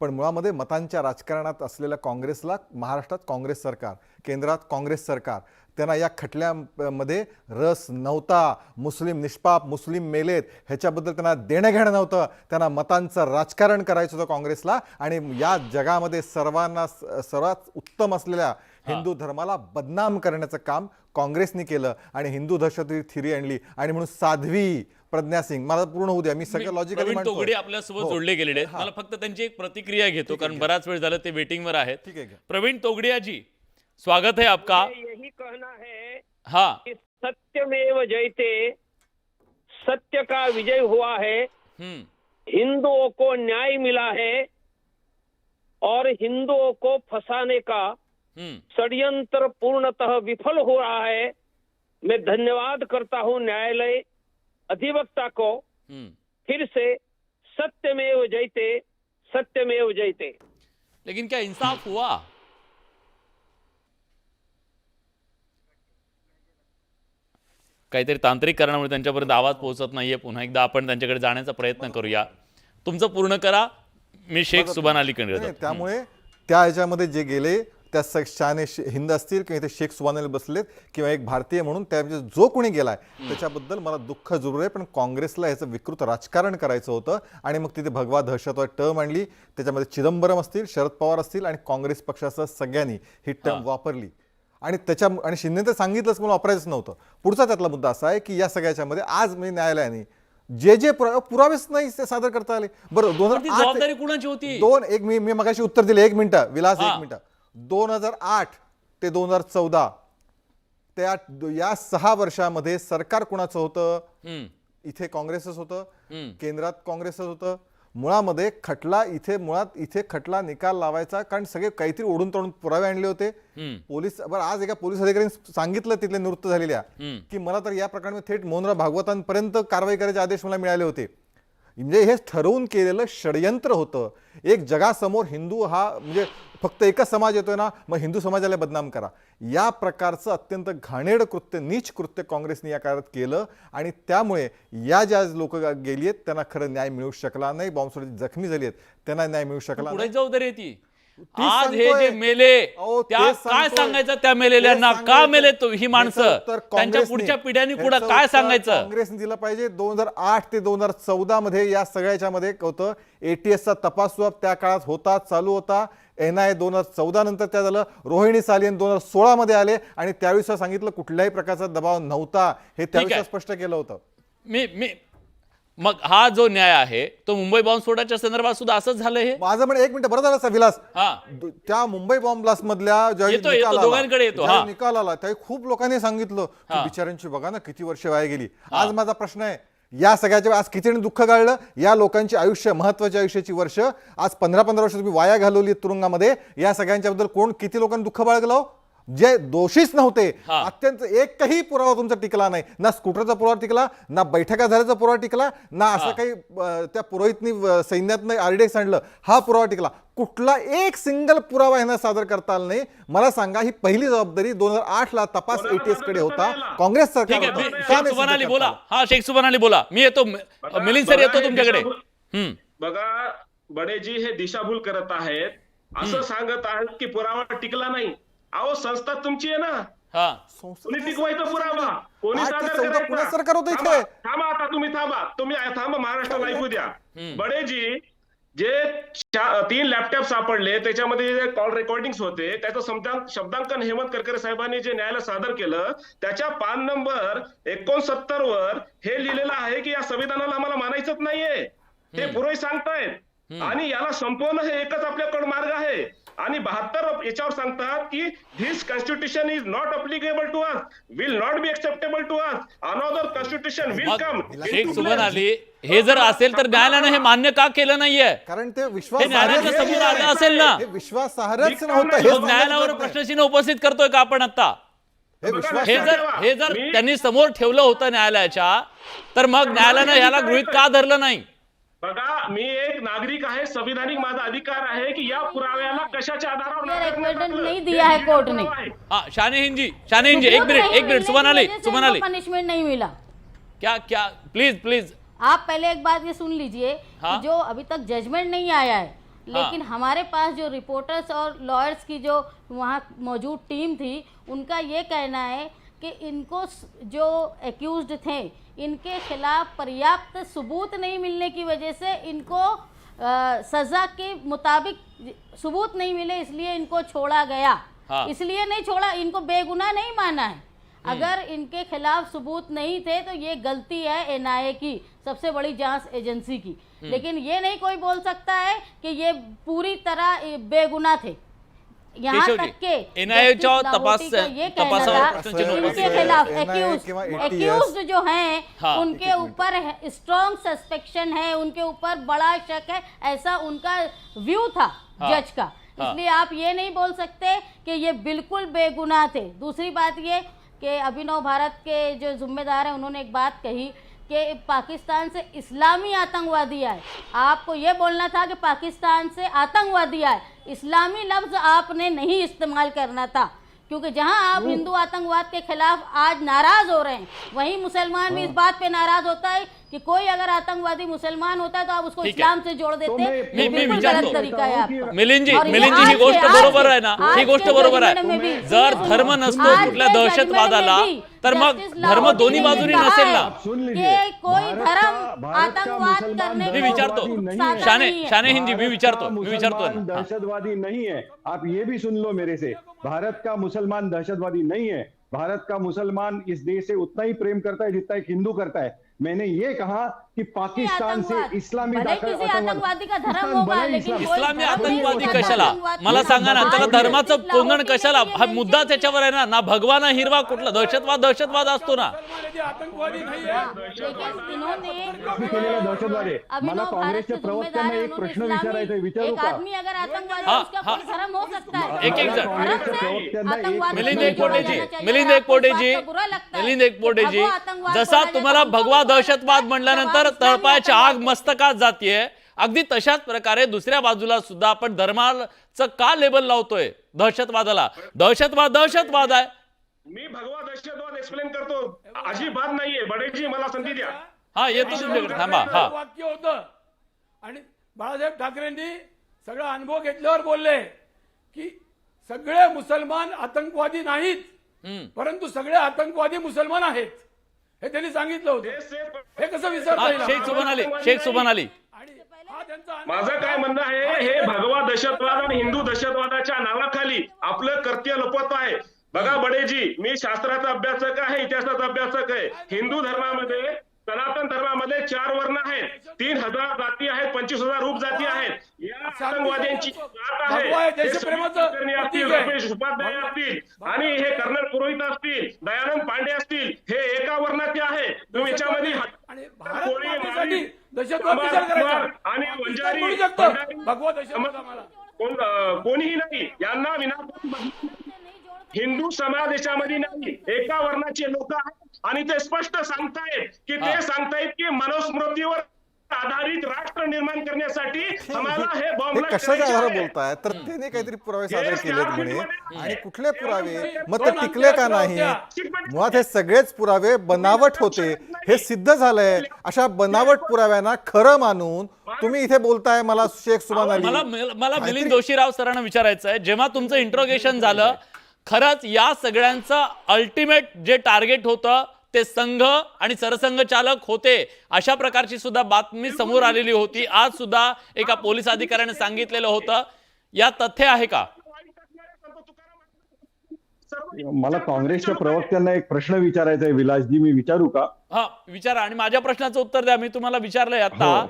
पण मुळामध्ये मतांच्या राजकारणात असलेल्या काँग्रेसला महाराष्ट्रात काँग्रेस सरकार, केंद्रात काँग्रेस सरकार, त्यांना या खटल्यामध्ये रस नव्हता. मुस्लिम निष्पाप, मुस्लिम मेलेत ह्याच्याबद्दल त्यांना देणं घेणं नव्हतं. त्यांना मतांचं राजकारण करायचं होतं काँग्रेसला. आणि या जगामध्ये सर्वात उत्तम असलेल्या हिंदू धर्माला बदनाम करण्याचं काम काँग्रेसने केलं आणि हिंदू दहशतवादी थिरी आणली. आणि म्हणून साध्वी प्रज्ञा सिंग, मला पूर्ण होऊ द्या, मी सगळं लॉजिकली
प्रवीण तोगडे आपल्यासोबत जोडले गेलेले आहेत. मला फक्त त्यांची एक प्रतिक्रिया घेतो, कारण बराच वेळ झाला ते वेटिंगवर आहेत.
ठीक आहे.
प्रवीण तोगड़िया जी, स्वागत है आपका.
यही कहना है
हाँ,
कि सत्यमेव जयते, सत्य का विजय हुआ है, हिंदुओं को न्याय मिला है और हिंदुओं को फंसाने का षड्यंत्र पूर्णतः विफल हो रहा है. मैं धन्यवाद करता हूं न्यायालय अधिवक्ता को. फिर से सत्यमेव जयते, सत्यमेव जयते.
लेकिन क्या इंसाफ हुआ? काहीतरी तांत्रिक कारणामुळे त्यांच्यापर्यंत आवाज पोहोचत नाहीये. पुन्हा एकदा आपण त्यांच्याकडे जाण्याचा प्रयत्न करूया. तुमचं पूर्ण करा, मी शेख सुभान अलीकडे जातो.
त्यामुळे त्या ह्याच्यामध्ये जे गेले त्या शाने हिंद असतील किंवा इथे शेख सुभान अली बसलेत किंवा एक भारतीय म्हणून त्यामध्ये जो कोणी गेलाय त्याच्याबद्दल मला दुःख जरूर आहे. पण काँग्रेसला ह्याचं विकृत राजकारण करायचं होतं आणि मग तिथे भगवा दहशतवाद टर्म आणली. त्याच्यामध्ये चिदंबरम असतील, शरद पवार असतील आणि काँग्रेस पक्षासह सगळ्यांनी ही टर्म वापरली. आणि शिंदे तर सांगितलंच मला वापरायचं नव्हतं. पुढचा त्यातला मुद्दा असा आहे की या सगळ्याच्या मध्ये आज मी न्यायालयाने जे पुरावेच नाही ते सादर करता आले. बरं,
जबाबदारी कुणाची होती?
मी मगाशी उत्तर दिले. 1 मिनिट विलास, 1 मिनिट. 2008 ते 2014 या 6 वर्षामध्ये सरकार कुणाचं होतं? इथे काँग्रेसच होतं, केंद्रात काँग्रेसच होतं. मुळामध्ये इथे खटला निकाल लावायचा, कारण सगळे काहीतरी ओढून तोडून पुरावे आणले होते. पोलीस आज एका पोलीस अधिकाऱ्यांनी सांगितलं तिथले निवृत्त झालेल्या की मला तर या प्रकरणात थेट मोहनराव भागवतांपर्यंत कारवाई करायचे आदेश मला मिळाले होते. म्हणजे हे ठरवून केलेलं षडयंत्र होतं. एक जगासमोर हिंदू हा म्हणजे फक्त एकच समाज येतोय ना, मग हिंदू समाजाला बदनाम करा, या प्रकारचं अत्यंत घाणेरडं कृत्य, नीच कृत्य काँग्रेसने या काळात केलं. आणि त्यामुळे ज्या लोक गेली आहेत त्यांना खरं न्याय मिळू शकला नाही. बॉम्बस्फोटात जखमी झाली आहेत त्यांना न्याय मिळू शकला नाही.
जबाबदारी येते आज हे जे मेले त्या काय सांगायचं? त्या मेलेल्यांना का मेले तो ही माणसं, त्यांच्या पुढच्या पिढ्यांनी पुढे काय सांगायचं?
काँग्रेसने दिलं पाहिजे. 2008 ते 2014 मध्ये या सगळ्याच्या मध्ये होतं ATSचा तपास त्या काळात होता, चालू होता. NIA 2014 नंतर त्या झालं. रोहिणी सालियन 2016 मध्ये आले आणि त्यावेळी सांगितलं कुठल्याही प्रकारचा दबाव नव्हता, हे त्यावेळी स्पष्ट केलं होतं.
मग हा जो न्याय आहे तो मुंबई बॉम्बस्फोटाच्या संदर्भात सुद्धा असंच झालं. हे
माझं पण 1 मिनिट बरं झालं विलास. त्या मुंबई बॉम्ब ब्लास्ट मधल्या निकाल आला त्यावेळी खूप लोकांनी सांगितलं बिचाऱ्यांची बघा ना किती वर्ष वाया गेली. आज माझा प्रश्न आहे, या सगळ्याच्या आज किती दुःख गाळलं. या लोकांची आयुष्य, महत्वाची आयुष्याची वर्ष आज 15-15 वर्ष तुम्ही वाया घालवली तुरुंगामध्ये. या सगळ्यांच्या बद्दल किती लोकांनी दुःख बाळगलं? जे दोषीच नव्हते. अत्यंत एकही पुरावा तुमचा टिकला नाही. ना स्कूटरचा पुरावा टिकला, ना बैठका झाल्याचा पुरावा टिकला, ना असं काही त्या पुरोहितनी सैन्यातनं RDX आणलं हा पुरावा टिकला. कुठला एक सिंगल पुरावा यांना सादर करता आला नाही. मला सांगा, ही पहिली जबाबदारी 2008 ला तपास ATS कडे होता, काँग्रेस सरकार होतं.
बोला. हा, शेख सुभान अली बोला. मी येतो, मिलिंद सर येतो तुमच्याकडे.
बघा, बडेजी हे दिशाभूल करत आहेत. असं सांगत आहेत की पुरावा टिकला नाही. अहो, संस्था तुमची आहे ना, कोणी टिकवायचा पुरावा, कोणी सादर करायचा? थांबा आता, तुम्ही थांबा, महाराष्ट्राला ऐकू द्या. बडेजी जे 3 लॅपटॉप सापडले त्याच्यामध्ये जे कॉल रेकॉर्डिंग होते त्याचं शब्दांकन हेमंत करकरे साहेबांनी जे न्यायालयाला सादर केलं त्याच्या पान नंबर 69 वर हे लिहिलेलं आहे की या संविधानाला आम्हाला मानायचंच नाहीये. हे पुरोहित सांगतायत. आणि याला संपवणं हे एकच आपल्याकडे मार्ग आहे. आणि 72 याच्यावर सांगतात की this constitution is not applicable to us, will not be acceptable to us, another constitution will come.
Sheikh Suman Ali, हे जर असेल तर न्यायालयाने हे मान्य का केलं नाहीये?
कारण ते
हे न्यायालयाच्या समोर आलं असेल ना,
विश्वासार्हच नव्हतं.
मग न्यायालयावर प्रश्नचिन्ह उपस्थित करतोय का आपण आता? हे जर त्यांनी समोर ठेवलं होतं न्यायालयाच्या, तर मग न्यायालयानं याला गृहीत का धरलं नाही?
बघा, मी एक नागरिक आहे, संविधानिक माझा अधिकार आहे की या पुराव्याला कशाच्या आधारावर
रिकमेंडेशन नहीं दिया है कोर्ट ने।
शाहीन जी एक मिनट सुमन अली
पनिशमेंट नहीं मिला।
क्या प्लीज
आप पहले एक बात ये सुन लीजिए कि जो अभी तक जजमेंट नहीं आया है, लेकिन हमारे पास जो रिपोर्टर्स और लॉयर्स की जो वहाँ मौजूद टीम थी, उनका ये कहना है कि इनको जो एक्यूज्ड थे, इनके खिलाफ पर्याप्त सबूत नहीं मिलने की वजह से इनको सजा के मुताबिक सबूत नहीं मिले, इसलिए इनको छोड़ा गया। इसलिए नहीं छोड़ा, इनको बेगुनाह नहीं माना है। अगर इनके खिलाफ सबूत नहीं थे तो ये गलती है एनआईए की, सबसे बड़ी जांच एजेंसी की। लेकिन ये नहीं कोई बोल सकता है कि ये पूरी तरह बेगुनाह थे। यहाँ तक के
एनआयएच्या
ये कहना था कि इनके खिलाफ एक्यूज्ड जो हैं उनके ऊपर स्ट्रॉन्ग सस्पेक्शन है, उनके ऊपर बड़ा शक है, ऐसा उनका व्यू था जज का। इसलिए आप ये नहीं बोल सकते कि ये बिल्कुल बेगुनाह थे। दूसरी बात ये कि अभिनव भारत के जो जिम्मेदार हैं, उन्होंने एक बात कही कि पाकिस्तान से इस्लामी आतंकवादी आए। आपको ये बोलना था कि पाकिस्तान से आतंकवादी आए, इस्लामी लफ्ज़ आपने नहीं इस्तेमाल करना था, क्योंकि जहां आप हिंदू आतंकवाद के खिलाफ आज नाराज हो रहे हैं, वहीं मुसलमान भी इस बात पे नाराज होता है कि कोई अगर आतंकवादी मुसलमान होता है तो आप उसको इस्लाम से जोड़ देते हैं। ये बिल्कुल गलत तरीका है आपका।
मिलिंद जी ही गोष्ट बरोबर आहे ना, ही गोष्ट बरोबर आहे। जर धर्म नसतो कुठल्या दहशतवादाला, तर मग धर्म दोन्ही बाजूनी नसेल ना।
कोई धर्म आतंकवाद करने
मी विचारतो, शाने हिंदी मी विचारतो
दहशतवादी नहीं है। आप ये भी सुन लो मेरे से, भारत का मुसलमान दहशतवादी नहीं है। भारत का मुसलमान इस देश से उतना ही प्रेम करता है जितना एक हिंदू करता है। मैंने ये कहा कि पाकिस्तान से इस्लामी
आतंकवादी का धर्म होगा, लेकिन
इस्लामी आतंकवादी कशाला? मला सांगा ना, त्याला धर्माचं कोंदण कशाला? हा मुद्दा त्याच्यावर आहे ना भगवा ना हिरवा, कुठला दहशतवाद असतो ना।
आतंकवादी नाही
दहशतवाद आहे। मला काँग्रेसच्या प्रवक्त्यांना एक प्रश्न विचारायचा आहे, विचारू का?
आदमी अगर आतंकवादी है, उसका कोई धर्म हो सकता है।
एक जण मिलिंद एकपोटे जी, जसा तुम्हाला भगवा दहशतवाद म्हटल्यानंतर तळपायाची आग मस्तकात जातीये, अगदी तशाच प्रकारे दुसऱ्या बाजूला सुद्धा आपण धर्माचं का लेबल लावतोय दहशतवादाला? दहशतवाद आहे।
मी भगवा दहशतवाद एक्सप्लेन करतो, अजिबात नाहीये। बडेजी मला संधी द्या।
येतो तुमच्याकडे, थांबा।
वाक्य होतं आणि बाळासाहेब ठाकरेंनी सगळा अनुभव घेतल्यावर बोलले की सगळे मुसलमान आतंकवादी नाहीत, परंतु सगळे आतंकवादी मुसलमान आहेत, हे त्यांनी सांगितलं होतं। हे कसं विसरता येईल?
शेख सुमन अली
माझं काय म्हणणं आहे, हे भगवा दहशतवाद आणि हिंदू दहशतवादाच्या नावाखाली आपलं कृत्य लपवत आहे। बघा बडेजी, मी शास्त्राचा अभ्यासक आहे, इतिहासाचा अभ्यासक आहे। हिंदू धर्मामध्ये, सनातन धर्मामध्ये 4 वर्ण आहेत, 3000 जाती आहेत, 25,000 उपजाती आहेत। या आतंकवाद्यांची जात आहे, रमेश उपाध्याय असतील आणि हे कर्नल पुरोहित असतील, दयानंद पांडे असतील, हे एका वर्णाचे आहे। तुम्ही याच्यामध्ये
आणि दहशतवाद विचार करायचा
आणि वंजारी
भगवा दहशतवाद आम्हाला
कोणीही नाही, यांना विनाकारण हिंदू समाज याच्यामध्ये नाही, एका वर्णाचे लोक आहेत। आणि ते स्पष्ट सांगतायत की मनुस्मृतीवर आधारित राष्ट्र निर्माण करण्यासाठी आम्हाला हे बॉम्ब
कशाच्या आधारे बोलताय? तर त्याने काहीतरी पुरावे सादर केलेत म्हणे, आणि कुठले पुरावे? मग ते टिकले का नाही? मुळात हे सगळेच पुरावे बनावट होते, हे सिद्ध झालंय। अशा बनावट पुराव्यांना खरं मानून तुम्ही इथे बोलताय मला शेख सुमन अली?
मला मिलिंद जोशीराव सरांना विचारायचं आहे, जेव्हा तुमचं इंट्रोगेशन झालं, खरंच या सगळ्यांचं अल्टिमेट जे टार्गेट होतं ते संघ आणि सरसंघचालक होते, अशा प्रकारची सुद्धा बातमी समोर आलेली होती। आज सुद्धा एका पोलीस अधिकाऱ्याने सांगितलेलं होतं, या तथ्य आहे का?
मला काँग्रेसच्या प्रवक्त्यांना एक प्रश्न विचारायचा आहे, विलासजी, मी विचारू का?
हा विचारा आणि माझ्या प्रश्नाचं उत्तर द्या. मी तुम्हाला विचारलंय आता.
हो,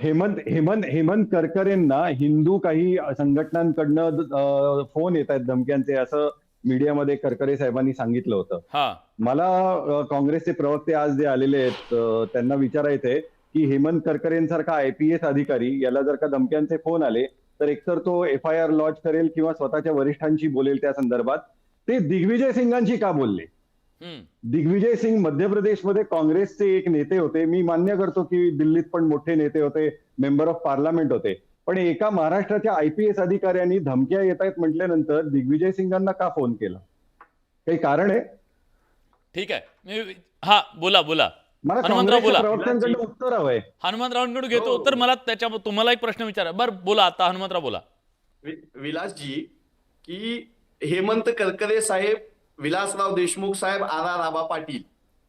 हेमंत करकरेंना हिंदू काही संघटनांकडनं फोन येत आहेत धमक्यांचे, असं मीडियामध्ये करकरे साहेबांनी सांगितलं होतं. मला काँग्रेसचे प्रवक्ते आज जे आलेले आहेत त्यांना विचारायचंय की हेमंत करकरेंसारखा IPS अधिकारी याला जर का धमक्यांचे फोन आले तर एकतर तो FIR लॉन्च करेल किंवा स्वतःच्या वरिष्ठांशी बोलेल त्या संदर्भात. ते दिग्विजय सिंगांशी का बोलले? दिग्विजय सिंग मध्य प्रदेशमध्ये काँग्रेसचे एक नेते होते. मी मान्य करतो की दिल्लीत पण मोठे नेते होते, मेंबर ऑफ पार्लमेंट होते, पण एका महाराष्ट्राच्या IPS अधिकाऱ्यांनी धमक्या येत आहेत म्हटल्यानंतर दिग्विजय सिंगांना का फोन केला? काही कारण आहे?
ठीक आहे, हा बोला बोला.
मला
हनुमंतराव बोला.
प्रवक्त्यांकडे उत्तर हवंय.
हनुमंतरावांकडून घेतो उत्तर. मला त्याच्या तुम्हाला एक प्रश्न विचारा. बरं बोला आता हनुमंतराव बोला.
विलासजी, की हेमंत करकरे साहेब, विलासराव देशमुख साहेब, RR आबा पाटील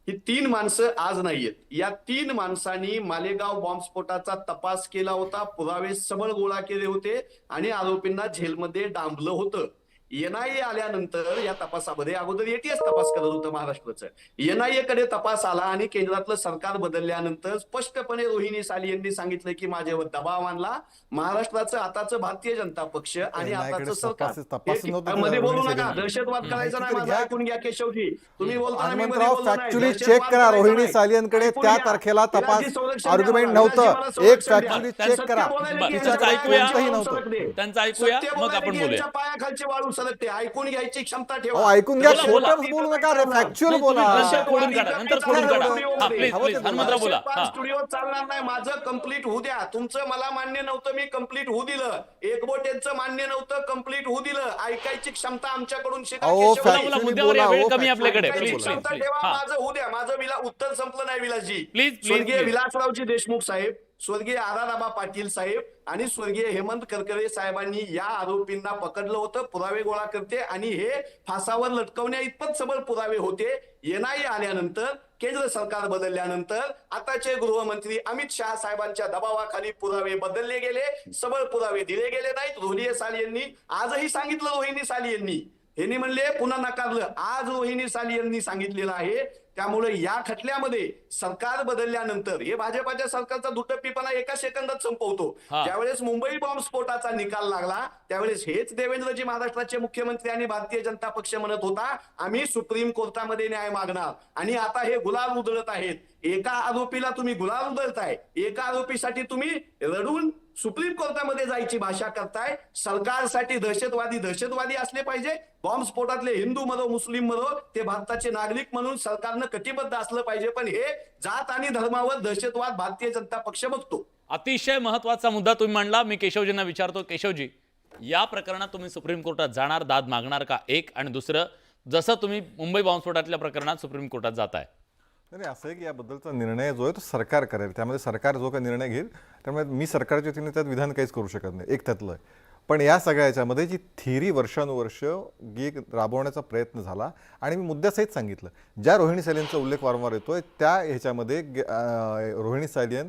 ही 3 माणसं आज नाहीयेत. या 3 माणसांनी मालेगाव बॉम्बस्फोटाचा तपास केला होता, पुरावे सबळ गोळा केले होते आणि आरोपींना जेलमध्ये डांबलं होतं. NIA आल्यानंतर या तपासामध्ये, अगोदर ATS तपास करत होतं महाराष्ट्राचं, NIA कडे तपास आला आणि केंद्रातलं सरकार बदलल्यानंतर स्पष्टपणे रोहिणी साली यांनी सांगितलं की माझ्यावर दबाव आणला. महाराष्ट्राचं आताचं भारतीय जनता पक्ष आणि आताचं सरकार मध्ये बोलू नका, दहशतवाद करायचा नाही. माझं ऐकून घ्या केशवजी, तुम्ही
हनुमंतराव फॅक्च्युअली चेक करा रोहिणी सालियनकडे त्या तारखेला तपास आर्ग्युमेंट नव्हतं. एक फॅक्च्युअली चेक करा,
त्यांचं ऐकूया मग आपण बोलूया.
पायाखालची वाळू सरकते, ऐकून घ्यायची क्षमता ठेवा.
ऐकून घ्या, खोटं बोलू नका, फॅक्च्युअल बोला.
स्टुडिओ चालणार नाही. माझं कंप्लीट होऊ द्या. तुमचं मला मान्य नव्हतं, मी कंप्लीट होऊ दिलं. एकबोटेंचं मान्य नव्हतं, कंप्लीट होऊ दिलं. ऐकायची क्षमता आमच्याकडून शिका.
कमी आपल्याकडे.
क्षमता ठेवा. माझं होऊ द्या. माझं उत्तर संपलं नाही विलासजी. स्वर्गीय विलासरावजी देशमुख साहेब, स्वर्गीय RR आबा पाटील साहेब आणि स्वर्गीय हेमंत करकरे साहेबांनी या आरोपींना पकडलं होतं, पुरावे गोळा करते आणि हे फासावर लटकवण्या इतपत सबळ पुरावे होते. NIA आल्यानंतर, केंद्र सरकार बदलल्यानंतर आताचे गृहमंत्री अमित शहा साहेबांच्या दबावाखाली पुरावे बदलले गेले, सबळ पुरावे दिले गेले नाहीत. रोहिणी साली यांनी आजही सांगितलं, रोहिणी साली यांनी म्हणले पुन्हा नकारलं. आज रोहिणी साली यांनी सांगितलेलं आहे. त्यामुळे या खटल्यामध्ये सरकार बदलल्यानंतर, हे भाजपाच्या सरकारचा दुटप्पीपणा एका सेकंदात संपवतो. ज्यावेळेस मुंबई बॉम्बस्फोटाचा निकाल लागला त्यावेळेस हेच देवेंद्रजी महाराष्ट्राचे मुख्यमंत्री आणि भारतीय जनता पक्ष म्हणत होता आम्ही सुप्रीम कोर्टामध्ये न्याय मागणार. आणि आता हे गुलाल उधळत आहेत. एका आरोपीला तुम्ही गुलाल उधळताय, एका आरोपीसाठी तुम्ही रडून सुप्रीम कोर्टामध्ये जायची भाषा करताय. सरकारसाठी दहशतवादी असले पाहिजे. बॉम्बस्फोटातले हिंदू मरो मुस्लिम मरो, ते भारताचे नागरिक म्हणून सरकारनं कटिबद्ध असलं पाहिजे. पण हे जात आणि धर्मावर दहशतवाद भारतीय जनता पक्ष बघतो.
अतिशय महत्वाचा मुद्दा तुम्ही मांडला. मी केशवजींना विचारतो, केशवजी, या प्रकरणात तुम्ही सुप्रीम कोर्टात जाणार, दाद मागणार का? एक. आणि दुसरं, जसं तुम्ही मुंबई बॉम्बस्फोटातल्या प्रकरणात सुप्रीम कोर्टात जाताय.
नाही, असं आहे की याबद्दलचा निर्णय जो आहे तो सरकार करेल. त्यामध्ये सरकार जो काही निर्णय घेईल त्यामुळे मी सरकारच्या वतीने त्यात विधान काहीच करू शकत नाही. एक त्यातलं आहे. पण या सगळ्या याच्यामध्ये जी थिअरी वर्षानुवर्ष राबवण्याचा प्रयत्न झाला आणि मी मुद्द्यासहित सांगितलं, ज्या रोहिणी सालियनचा उल्लेख वारंवार येतोय त्या ह्याच्यामध्ये रोहिणी सालियन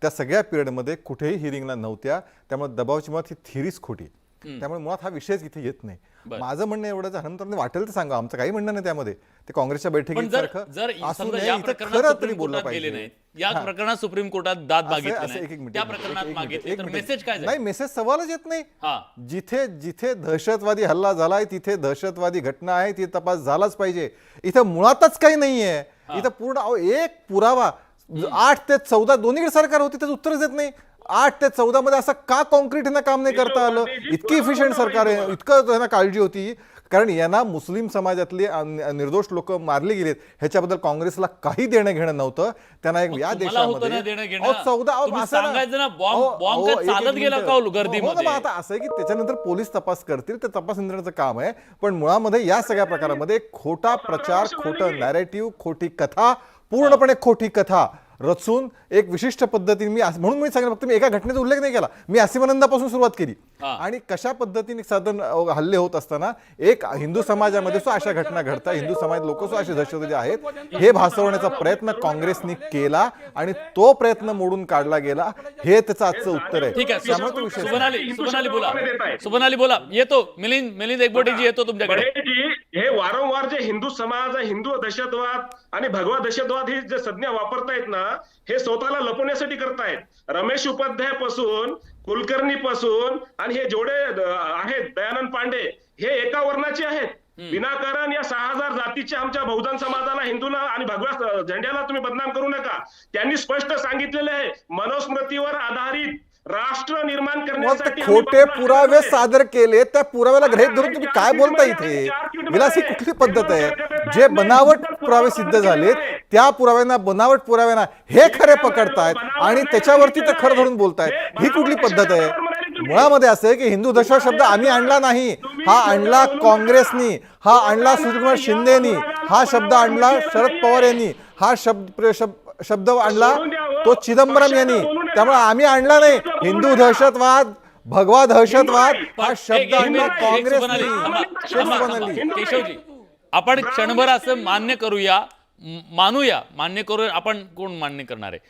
त्या सगळ्या पिरियडमध्ये कुठेही हिअरिंगला नव्हत्या. त्यामुळे दबावाची मुळात ही थिअरीच खोटी. त्यामुळे मुळात हा विषयच इथे येत नाही. माझं म्हणणं एवढंच, हनुमंतरावांनी वाटेल तर सांगा, आमचं काही म्हणणं नाही त्यामध्ये. ते काँग्रेसच्या बैठकीत
या प्रकरणात सुप्रीम कोर्टात दाद मागितली, त्या प्रकरणात मागितली तर मेसेज काय?
नाही, मेसेज सवालच येत नाही. जिथे जिथे दहशतवादी हल्ला झालाय तिथे दहशतवादी घटना आहे, ती तपास झालाच पाहिजे. इथं मुळातच काही नाहीये. इथं पूर्ण एक पुरावा 8 ते 14 दोन्हीकडे सरकार होती, त्याचं उत्तरच देत नाही. 8 ते 14 मध्ये असं का कॉन्क्रीट यांना काम नाही करता आलं? इतकी इफिशियंट सरकार आहे, इतकं त्यांना काळजी होती. कारण यांना मुस्लिम समाजातले निर्दोष लोक मारले गेलेत ह्याच्याबद्दल काँग्रेसला काही देणं घेणं नव्हतं. त्यांना एक या देशामध्ये आता असं आहे की त्याच्यानंतर पोलीस तपास करतील, ते तपास यंत्रणेचं काम आहे. पण मुळामध्ये या सगळ्या प्रकारामध्ये खोटा प्रचार, खोटं नॅरेटिव्ह, खोटी कथा, पूर्णपणे खोटी कथा रचून एक विशिष्ट पद्धतीने म्हणून मी सांगितलं, फक्त मी एका घटनेचा उल्लेख नाही केला, मी असिमानंदापासून सुरुवात केली आणि कशा पद्धतीने साधारण हल्ले होत असताना एक हिंदू समाजामध्ये सुद्धा अशा घटना घडतात, हिंदू समाज लोक सुद्धा असे दहशतवादी आहेत हे भासवण्याचा प्रयत्न काँग्रेसने केला आणि तो प्रयत्न मोडून काढला गेला. हे त्याचं आजचं उत्तर आहे.
ठीक आहे,
त्यामुळे तो विषय
सुबनाली बोला. येतो मिलिंद एकबोटेजी, येतो तुमच्याकडे.
हे वारंवार जे हिंदू समाज, हिंदू दहशतवाद आणि भगवा दहशतवाद ही जे संज्ञा वापरतायत ना, हे स्वतःला लपवण्यासाठी करतायत. रमेश उपाध्याय पासून, कुलकर्णी पासून आणि हे जेवढे आहेत दयानंद पांडे, हे एका वर्णाचे आहेत. विनाकारण या 6000 जातीच्या आमच्या बहुजन समाजाला, हिंदूला आणि भगव्या झेंड्याला तुम्ही बदनाम करू नका. त्यांनी स्पष्ट सांगितलेलं आहे, मनुस्मृतीवर आधारित राष्ट्र निर्माण करण्यासाठी
खोटे पुरावे सादर केले, त्या पुराव्याला गृहीत धरून तुम्ही काय बोलता इथे? विलास, ही कुठली पद्धत आहे? जे बनावट पुरावे सिद्ध झाले त्या पुराव्यांना, बनावट पुराव्यांना हे खरे पकडतायत आणि त्याच्यावरती ते खरं धरून बोलतायत. ही कुठली पद्धत आहे? मुळामध्ये असं आहे की हिंदू दहशत शब्द आम्ही आणला नाही, हा आणला काँग्रेसनी, हा आणला सुशीलकुमार शिंदेनी, हा शब्द आणला शरद पवार यांनी, हा शब्द आणला तो चिदंबरम यांनी. त्यामुळे आम्ही आणला नाही. हिंदू दहशतवाद, भगवा दहशतवाद हा शब्द आणला काँग्रेसनी.
केशवजी, आपण क्षणभर असं मान्य करूया, मान्य करूया. आपण कोण मान्य करणार आहे?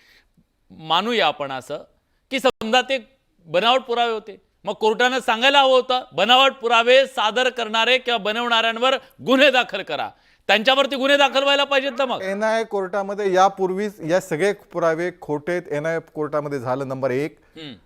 मानूया आपण असं की समजा ते बनावट पुरावे होते, मग कोर्टानं सांगायला हवं होतं बनावट पुरावे सादर करणारे किंवा बनवणाऱ्यांवर गुन्हे दाखल करा. त्यांच्यावरती गुन्हे दाखल व्हायला पाहिजेत ना. मग
एनआयए कोर्टामध्ये यापूर्वीच या सगळे पुरावे खोटे एनआयए कोर्टामध्ये झालं, नंबर 1.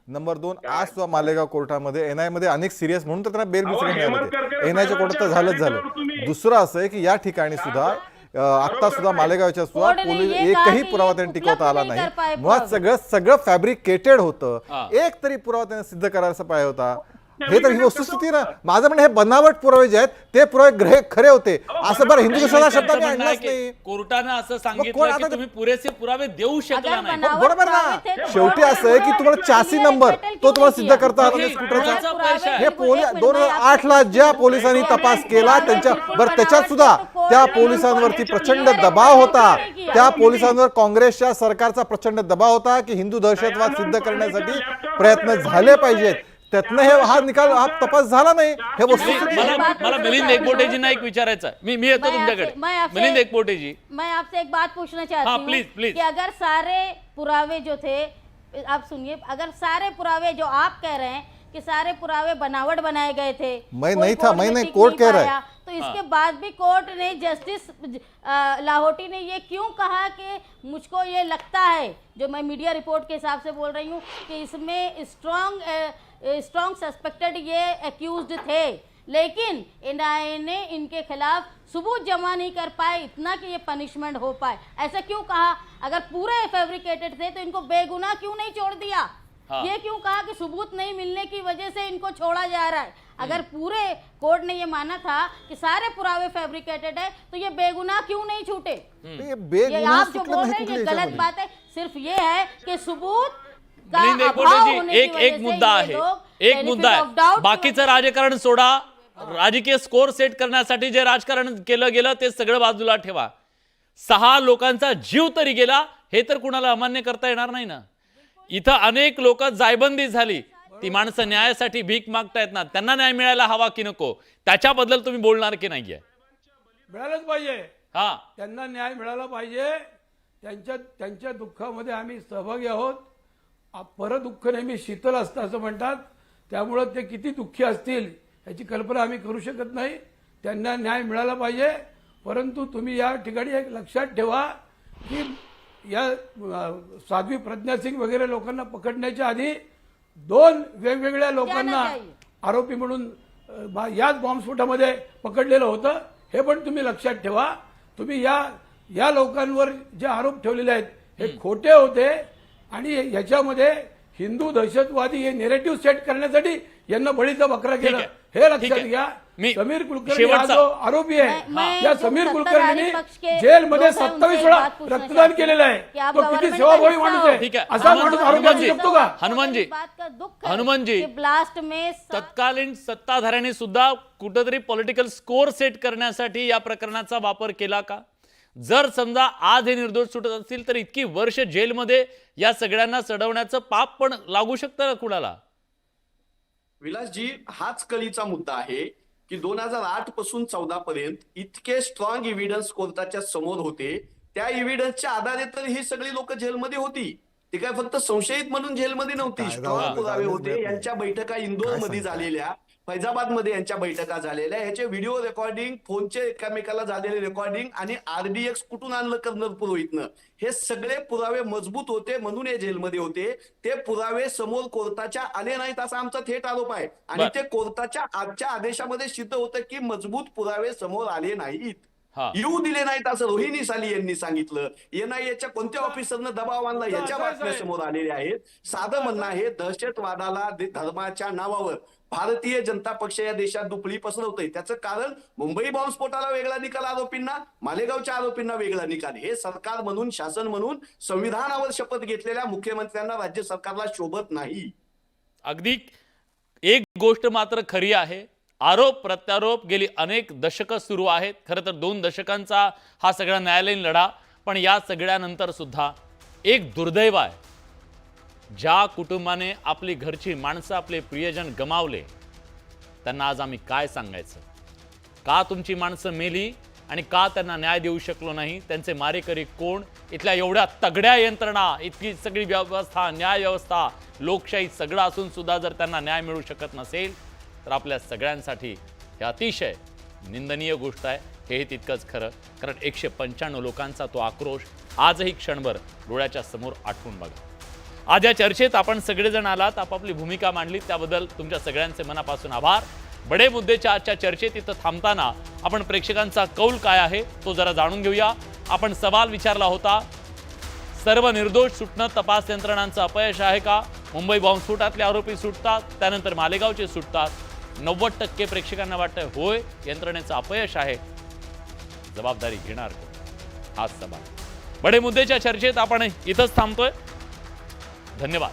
नंबर 2, आज सुद्धा मालेगाव कोर्टामध्ये एनआयए मध्ये अनेक सिरियस म्हणून तर त्यांना बेल मिळाले, एनआयएच्या कोर्टात तर झालंच झालं. दुसरं असं आहे की या ठिकाणी सुद्धा आता सुद्धा मालेगावच्या सुद्धा पोलीस एकही पुरावा त्यांनी टिकवता आला नाही. मुळात सगळं फॅब्रिकेटेड होतं. एक तरी पुरावा त्यांना सिद्ध करायचा पाहिजे होता. हे तर ही वस्तुस्थिती ना. माझं म्हणणं, हे बनावट पुरावे जे आहेत ते पुरावे खरे होते. असं बरं हिंदू दहशतवाद शब्द मी आणलाच नाही.
कोर्टानं असं सांगितलं की तुम्ही पुरेसे पुरावे देऊ शकला नाही.
बरोबर ना. शेवटी असं आहे की तुम्हाला चासी नंबर तो तुम्हाला सिद्ध करता आला नाही स्कूटरचा. हे 2008ला ज्या पोलिसांनी तपास केला त्याच्यात सुद्धा त्या पोलिसांवरती प्रचंड दबाव होता. त्या पोलिसांवर काँग्रेसच्या सरकारचा प्रचंड दबाव होता की हिंदू दहशतवाद सिद्ध करण्यासाठी प्रयत्न झाले पाहिजेत. त्यातनं हा निकाल, हा तपास झाला नाही. हे
मला मिलिंद एकबोटेजींना एक विचारायचं आहे. मी येतो तुमच्याकडे. मिलिंद एकबोटेजी,
मैं आपसे एक बात पूछना चाहती हूँ
प्लीज.
कि अगर सारे पुरावे जो थे, आप सुनिए, अगर सारे पुरावे जो आप कह रहे हैं कि सारे पुरावे बनावट बनाए गए थे,
मैं नहीं था, मैं नहीं, कोर्ट कह रहा है,
तो इसके बाद भी कोर्ट ने, जस्टिस लाहौटी ने ये क्यों कहा कि मुझको ये लगता है, जो मैं मीडिया रिपोर्ट के हिसाब से बोल रही हूँ, कि इसमें स्ट्रॉन्ग सस्पेक्टेड ये एक्यूज्ड थे, लेकिन एनआईए ने इनके खिलाफ सबूत जमा नहीं कर पाए इतना कि ये पनिशमेंट हो पाए? ऐसा क्यों कहा? अगर पूरे फैब्रिकेटेड थे तो इनको बेगुनाह क्यों नहीं छोड़ दिया? ये क्यों कहा कि सबूत नहीं मिलने की वजह से इनको छोड़ा जा रहा है? अगर पूरे कोर्ट ने ये माना था कि सारे पुरावे फैब्रिकेटेड है तो ये बेगुनाह क्यों नहीं छूटे? ये आप जो बोल रहे हैं ये गलत बात है. सिर्फ ये है कि सबूत
एक मुद्दा आहे. बाकीचं राजकारण सोडा. राजकीय स्कोर सेट करण्यासाठी जे राजकारण केलं गेलं ते सगळं बाजूला ठेवा. 6 लोकांचा जीव तरी गेला हे तर कुणाला अमान्य करता येणार नाही ना. इथं अनेक लोक जायबंदी झाली. ती माणसं न्यायासाठी भीक मागतायत ना, त्यांना न्याय मिळायला हवा की नको, त्याच्याबद्दल तुम्ही बोलणार की नाहीये?
मिळालंच पाहिजे.
हा,
त्यांना न्याय मिळाला पाहिजे. त्यांच्या दुःखामध्ये आम्ही सहभागी आहोत. परत दुःख नेहमी शीतल असतं असं म्हणतात. त्यामुळं ते किती दुःखी असतील याची कल्पना आम्ही करू शकत नाही. त्यांना न्याय मिळाला पाहिजे. परंतु तुम्ही या ठिकाणी एक लक्षात ठेवा की या साध्वी प्रज्ञा सिंग वगैरे लोकांना पकडण्याच्या आधी 2 वेगवेगळ्या लोकांना आरोपी म्हणून याच बॉम्बस्फोटामध्ये पकडलेलं होतं. हे पण तुम्ही लक्षात ठेवा. तुम्ही या लोकांवर जे आरोप ठेवलेले आहेत हे खोटे होते आणि याच्यामध्ये हिंदू दहशतवादी हे नेरेटिव्ह सेट करण्यासाठी यांना बळीचा बकरा केला. हे लक्षात घ्या. समीर कुलकर्णी हा जो आरोपी आहे, या समीर कुलकर्णीने जेलमध्ये 27 वेळा रक्तदान केलेलं आहे. तो किती सेवाभावी माणूस आहे. असा माणूस आरोपी असू शकतो का?
हनुमानजी,
ब्लास्ट में
तत्कालीन सत्ताधाऱ्यांनी सुद्धा कुठेतरी पॉलिटिकल स्कोर सेट करण्यासाठी या प्रकरणाचा वापर केला का? जर समजा आज हे निर्दोष सुटत असतील तर इतकी वर्ष जेलमध्ये या सगळ्यांना चढवण्याचं पाप पण लागू शकतं ना कुणाला?
विलासजी, हाच कळीचा मुद्दा आहे की 2008 पासून 14 पर्यंत इतके स्ट्रॉंग एव्हिडन्स कोर्टाच्या समोर होते. त्या एव्हिडन्सच्या आधारे तर ही सगळी लोक जेलमध्ये होती. ते काय फक्त संशयित म्हणून जेलमध्ये नव्हती. स्ट्रॉंग पुरावे होते. यांच्या बैठका इंदोरमध्ये झालेल्या, फैजाबादमध्ये यांच्या बैठका झालेल्या, ह्याचे व्हिडिओ रेकॉर्डिंग, फोनचे एकामेकाला झालेले रेकॉर्डिंग आणि RDX कुठून आणलं कर्नल पुरोहितनं, हे सगळे पुरावे मजबूत होते म्हणून हे जेलमध्ये होते. ते पुरावे समोर कोर्टाच्या आले नाहीत असा आमचा थेट आरोप आहे. आणि ते कोर्टाच्या आजच्या आदेशामध्ये सिद्ध होतं की मजबूत पुरावे समोर आले नाहीत, येऊ दिले नाहीत असं रोहिणी साली यांनी सांगितलं. NIAच्या कोणत्या ऑफिसरनं दबाव आणला याच्या बातम्या समोर आलेल्या आहेत. साधं म्हणणं आहे, दहशतवादाला धर्माच्या नावावर भारतीय जनता पक्ष या देशात दुपळी पसरवतोय. त्याचं कारण मुंबई बॉम्बस्फोटाला वेगळा निकाल आरोपींना, मालेगावच्या आरोपींना वेगळा निकाल. हे सरकार म्हणून, शासन म्हणून संविधानावर शपथ घेतलेल्या मुख्यमंत्र्यांना, राज्य सरकारला शोभत नाही.
अगदी एक गोष्ट मात्र खरी आहे, आरोप प्रत्यारोप गेली अनेक दशकं सुरू आहेत. खरं तर 2 दशकांचा हा सगळा न्यायालयीन लढा. पण या सगळ्यानंतर सुद्धा एक दुर्दैव आहे, ज्या कुटुंबाने आपली घरची माणसं, आपले प्रियजन गमावले, त्यांना आज आम्ही काय सांगायचं? का तुमची माणसं मेली आणि का त्यांना न्याय देऊ शकलो नाही? त्यांचे मारेकरी कोण? इथल्या एवढ्या तगड्या यंत्रणा, इतकी सगळी व्यवस्था, न्याय व्यवस्था, लोकशाही सगळं असून सुद्धा जर त्यांना न्याय मिळू शकत नसेल तर आपल्या सगळ्यांसाठी हे अतिशय निंदनीय गोष्ट आहे. हे तितकंच खरं, कारण 195 लोकांचा तो आक्रोश आजही क्षणभर डोळ्याच्या समोर आठवून बघा. आज या चर्चेत आपण सगळेजण आलात, आपापली भूमिका मांडली, त्याबद्दल तुमच्या सगळ्यांचे मनापासून आभार. बडे मुद्देच्या आजच्या चर्चेत इथं थांबताना आपण प्रेक्षकांचा कौल काय आहे तो जरा जाणून घेऊया. आपण सवाल विचारला होता, सर्व निर्दोष सुटणं तपास यंत्रणांचं अपयश आहे का? मुंबई बॉम्बस्फोटातले आरोपी सुटतात, त्यानंतर मालेगावचे सुटतात. 90% प्रेक्षकांना वाटतं होय, यंत्रणेचं अपयश आहे. जबाबदारी घेणार कोण? हाच सवाल. बडे मुद्देच्या चर्चेत आपण इथंच थांबतोय. धन्यवाद.